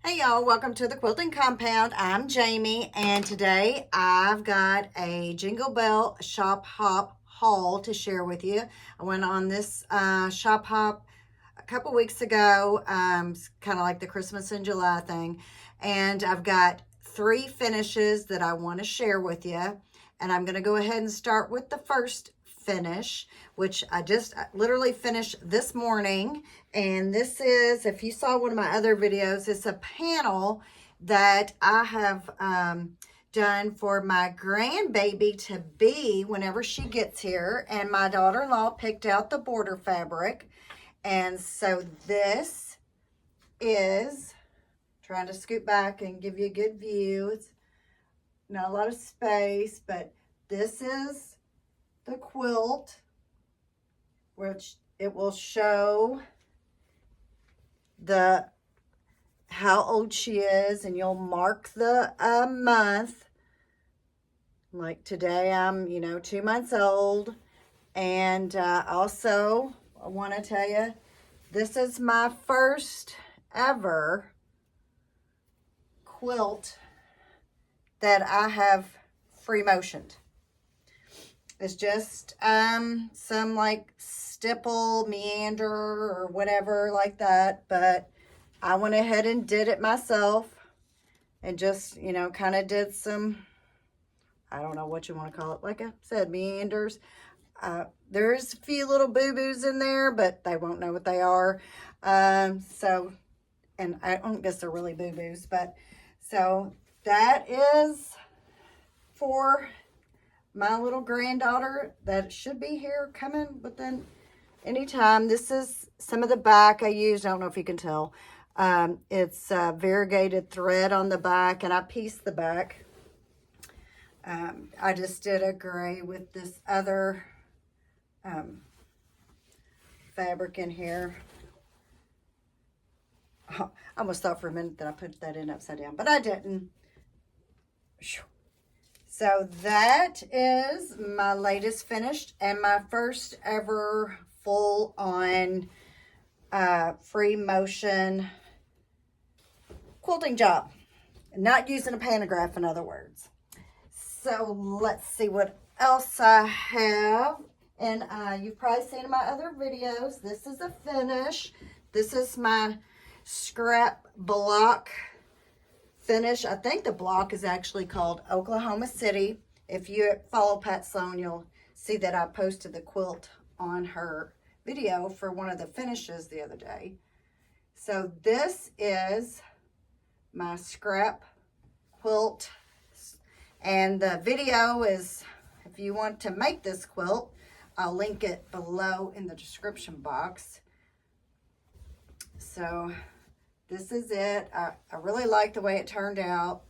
Hey y'all, welcome to the Quilting Compound. I'm Jamie, and today I've got a Jingle Bell Shop Hop haul to share with you. I went on this shop hop a couple weeks ago, kind of like the Christmas in July thing, and I've got 3 finishes that I want to share with you, and I'm going to go ahead and start with the first finish, which I just literally finished this morning. And this is, if you saw one of my other videos, it's a panel that I have done for my grandbaby to be whenever she gets here. And my daughter-in-law picked out the border fabric. And so this is, trying to scoot back and give you a good view. It's not a lot of space, but this is the quilt, which it will show how old she is, and you'll mark the month. Like today I'm 2 months old. And also I want to tell you, this is my first ever quilt that I have free motioned. It's just some like stipple, meander, or whatever like that. But I went ahead and did it myself and just, kind of did some, I don't know what you want to call it. Like I said, meanders. There's a few little boo-boos in there, but they won't know what they are. And I don't guess they're really boo-boos. But so that is for my little granddaughter that should be here coming within any time. This is some of the back I used. I don't know if you can tell. It's variegated thread on the back, and I pieced the back. I just did a gray with this other fabric in here. I almost thought for a minute that I put that in upside down, but I didn't. So that is my latest finished and my first ever full on free motion quilting job. Not using a pantograph, in other words. So let's see what else I have. And you've probably seen in my other videos, this is a finish. This is my scrap block finish. I think the block is actually called Oklahoma City. If you follow Pat Sloan, you'll see that I posted the quilt on her video for one of the finishes the other day. So this is my scrap quilt, and the video is, if you want to make this quilt, I'll link it below in the description box. So this is it. I really like the way it turned out.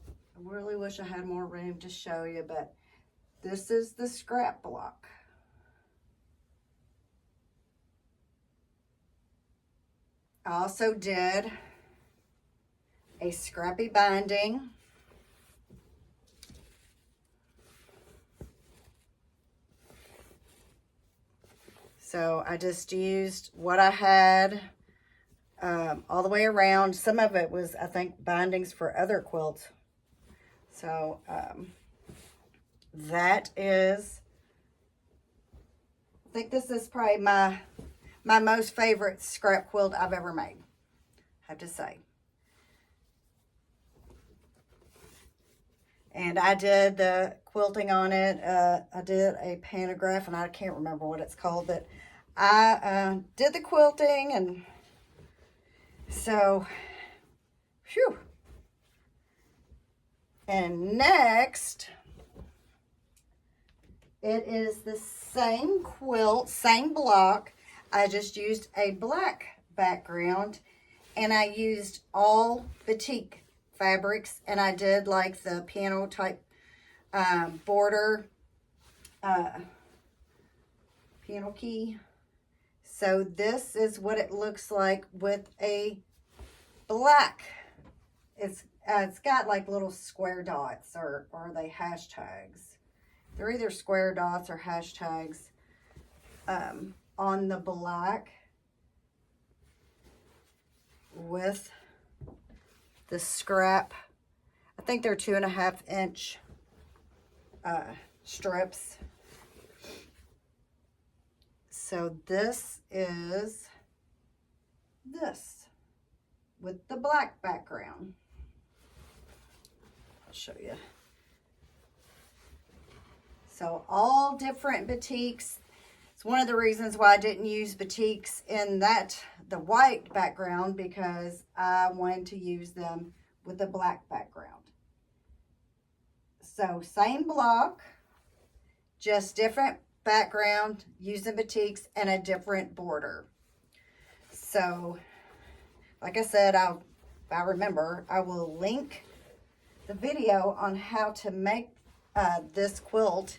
I really wish I had more room to show you, but this is the scrap block. I also did a Scrappy binding. So I just used what I had all the way around. Some of it was, I think, bindings for other quilts. So that is, I think this is probably my most favorite scrap quilt I've ever made, I have to say. And I did the quilting on it. I did a pantograph, and I can't remember what it's called, but I did the quilting, and so, phew. And next, it is the same quilt, same block. I just used a black background, and I used all batik fabrics, and I did like the piano type border piano key. So this is what it looks like with a black. It's got like little square dots, or are they hashtags? They're either square dots or hashtags on the black with the scrap. I think they're 2.5-inch strips. So this is this with the black background. I'll show you. So all different batiks. It's one of the reasons why I didn't use batiks in the white background, because I wanted to use them with the black background. So same block, just different background, using batiks and a different border. So like I said, if I remember, I will link the video on how to make this quilt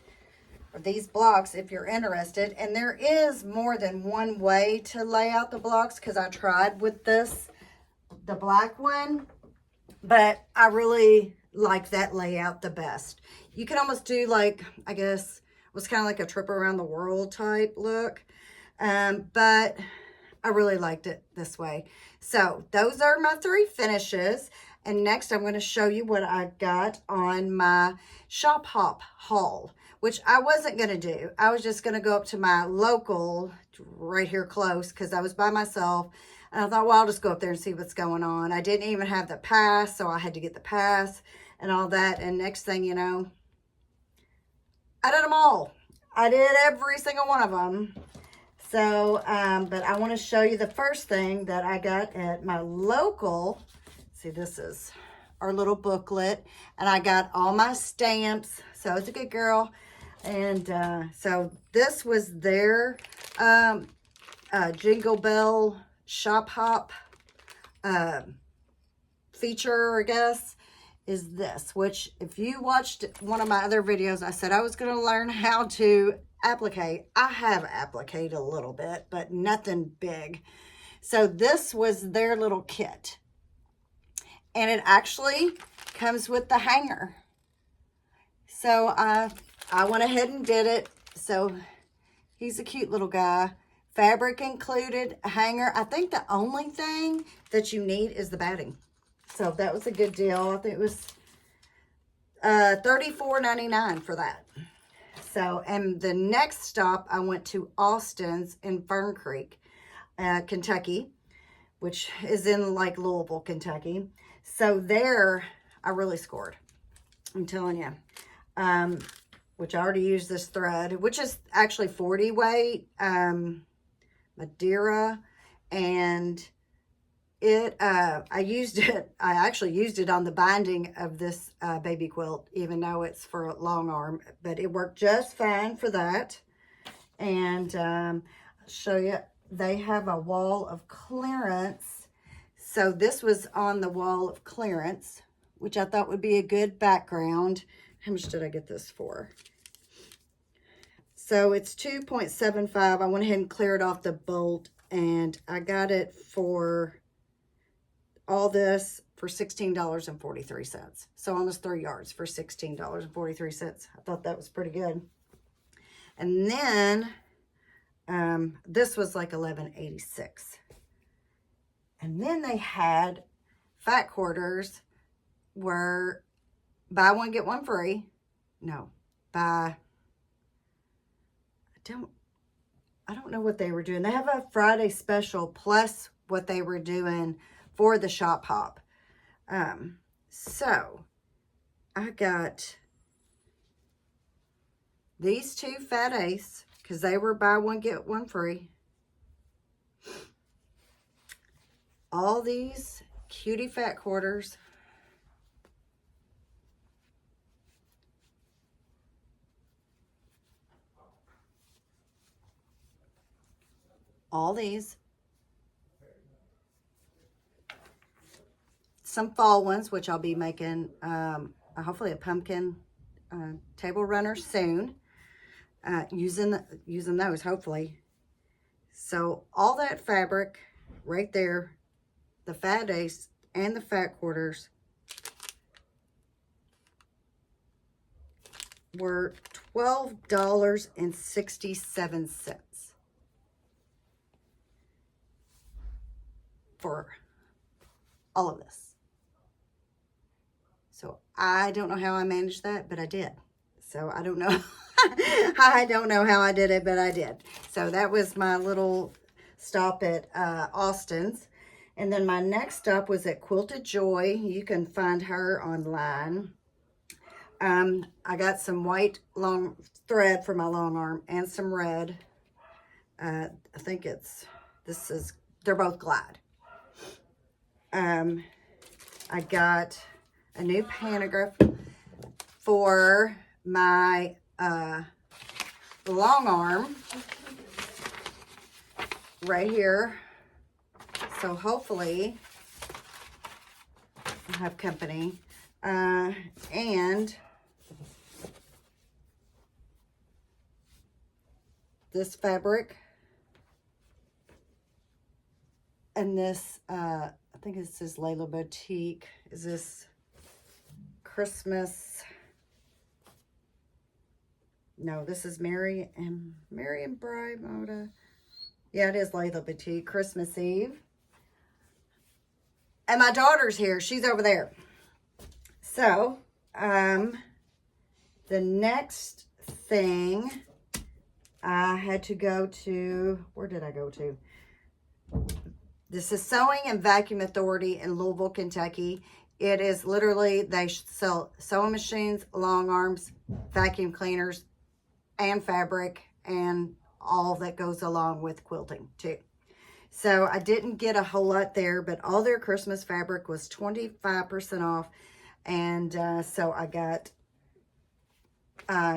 or these blocks if you're interested. And there is more than one way to lay out the blocks, because I tried with the black one, but I really like that layout the best. You can almost do, like, I guess it was kind of like a trip around the world type look, but I really liked it this way. So those are my 3 finishes. And next I'm going to show you what I got on my shop hop haul, which I wasn't going to do. I was just going to go up to my local right here close, because I was by myself. And I thought, well, I'll just go up there and see what's going on. I didn't even have the pass, so I had to get the pass and all that. And next thing you know, I did them all. I did every single one of them. So, but I want to show you the first thing that I got at my local. See, this is our little booklet, and I got all my stamps. So it's a good girl. And so this was their Jingle Bell Shop Hop feature, I guess, is this. Which, if you watched one of my other videos, I said I was going to learn how to applicate. I have applicated a little bit, but nothing big. So this was their little kit. And it actually comes with the hanger. So I went ahead and did it. So he's a cute little guy. Fabric included, a hanger. I think the only thing that you need is the batting. So that was a good deal. I think it was $34.99 for that. So, and the next stop, I went to Austin's in Fern Creek, Kentucky, which is in like Louisville, Kentucky. So there, I really scored. I'm telling you. Which I already used this thread, which is actually 40 weight, Madeira, and I actually used it on the binding of this baby quilt, even though it's for a long arm, but it worked just fine for that. And I'll show you, they have a wall of clearance. So this was on the wall of clearance, which I thought would be a good background. How much did I get this for? So it's 2.75. I went ahead and cleared off the bolt, and I got it for all this for $16.43. So almost 3 yards for $16.43. I thought that was pretty good. And then this was like $11.86. And then they had fat quarters were buy one, get one free. No, I don't know what they were doing. They have a Friday special plus what they were doing for the shop hop. So I got these 2 fat ace because they were buy one, get one free. All these cutie fat quarters. All these. Some fall ones, which I'll be making hopefully a pumpkin table runner soon. Using those, hopefully. So all that fabric right there, the fat ace and the fat quarters, were $12.67 for all of this. So I don't know how I managed that, but I did. So I don't know. I don't know how I did it, but I did. So that was my little stop at Austin's. And then my next stop was at Quilted Joy. You can find her online. I got some white long thread for my long arm and some red. I think they're both Glide. I got a new pantograph for my long arm right here. So hopefully I'll have company. And this fabric and this, I think it says Layla Boutique. Is this Christmas? No, this is Mary and Bride Moda. Yeah, it is Layla Boutique, Christmas Eve. And my daughter's here. She's over there. So, the next thing I had to go to, where did I go to? This is Sewing and Vacuum Authority in Louisville, Kentucky. It is literally, they sell sewing machines, long arms, vacuum cleaners, and fabric, and all that goes along with quilting too. So I didn't get a whole lot there, but all their Christmas fabric was 25% off. And so I got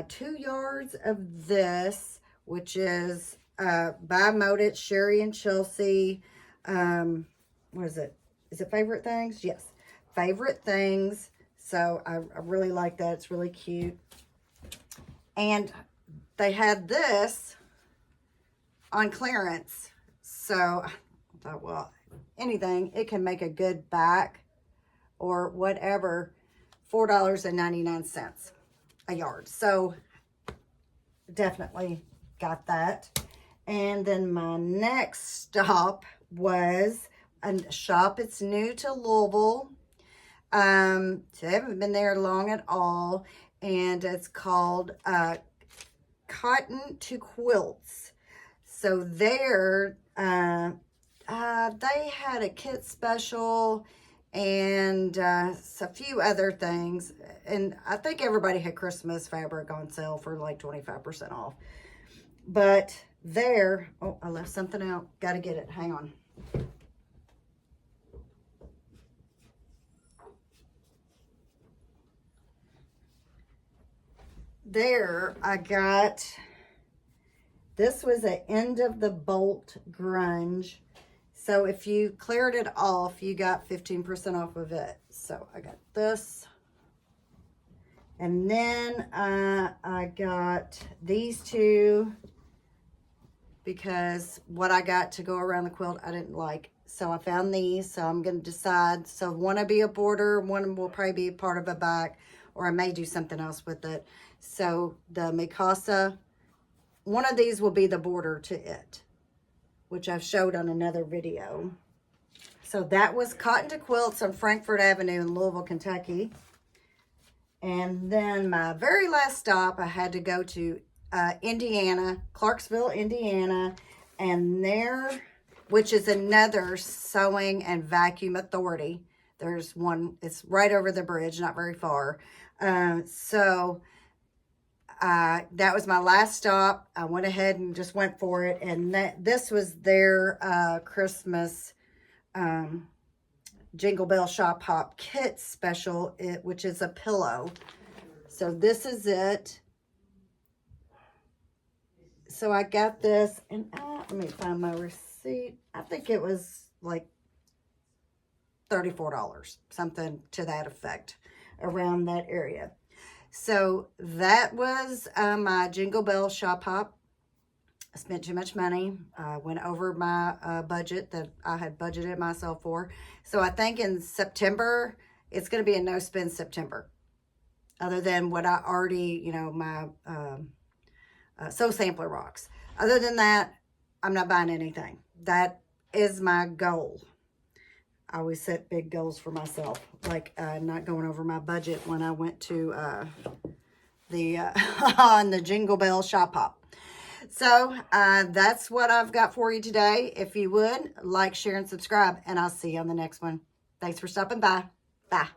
2 yards of this, which is by Modit, Sherry and Chelsea. What is it? Is it Favorite Things? Yes, Favorite Things. So I really like that. It's really cute. And they had this on clearance. So I thought, well, anything, it can make a good back or whatever, $4.99 a yard. So definitely got that. And then my next stop was a shop. It's new to Louisville. So I haven't been there long at all. And it's called Cotton to Quilts. So there, they had a kit special and a few other things. And I think everybody had Christmas fabric on sale for like 25% off. But there, oh, I left something out. Got to get it. Hang on. There, I got, this was an end of the bolt grunge. So if you cleared it off, you got 15% off of it. So I got this. And then I got these two because what I got to go around the quilt I didn't like. So I found these. So I'm going to decide. So one will be a border. One will probably be part of a back. Or I may do something else with it. So the Mikasa, one of these will be the border to it, which I've showed on another video. So that was Cotton to Quilts on Frankfort Avenue in Louisville, Kentucky. And then my very last stop, I had to go to Indiana, Clarksville, Indiana. And there, which is another sewing and vacuum authority. There's one, it's right over the bridge, not very far. That was my last stop. I went ahead and just went for it. And this was their Christmas Jingle Bell Shop Hop Kit Special, which is a pillow. So this is it. So I got this, and let me find my receipt. I think it was like $34, something to that effect, around that area. So that was my Jingle Bell Shop Hop. I spent too much money. Went over my budget that I had budgeted myself for. So I think in September, it's going to be a no-spend September. Other than what I already, my Sew Sampler Rocks. Other than that, I'm not buying anything. That is my goal. I always set big goals for myself, like not going over my budget when I went to on the Jingle Bell Shop Hop. So that's what I've got for you today. If you would, like, share, and subscribe, and I'll see you on the next one. Thanks for stopping by. Bye.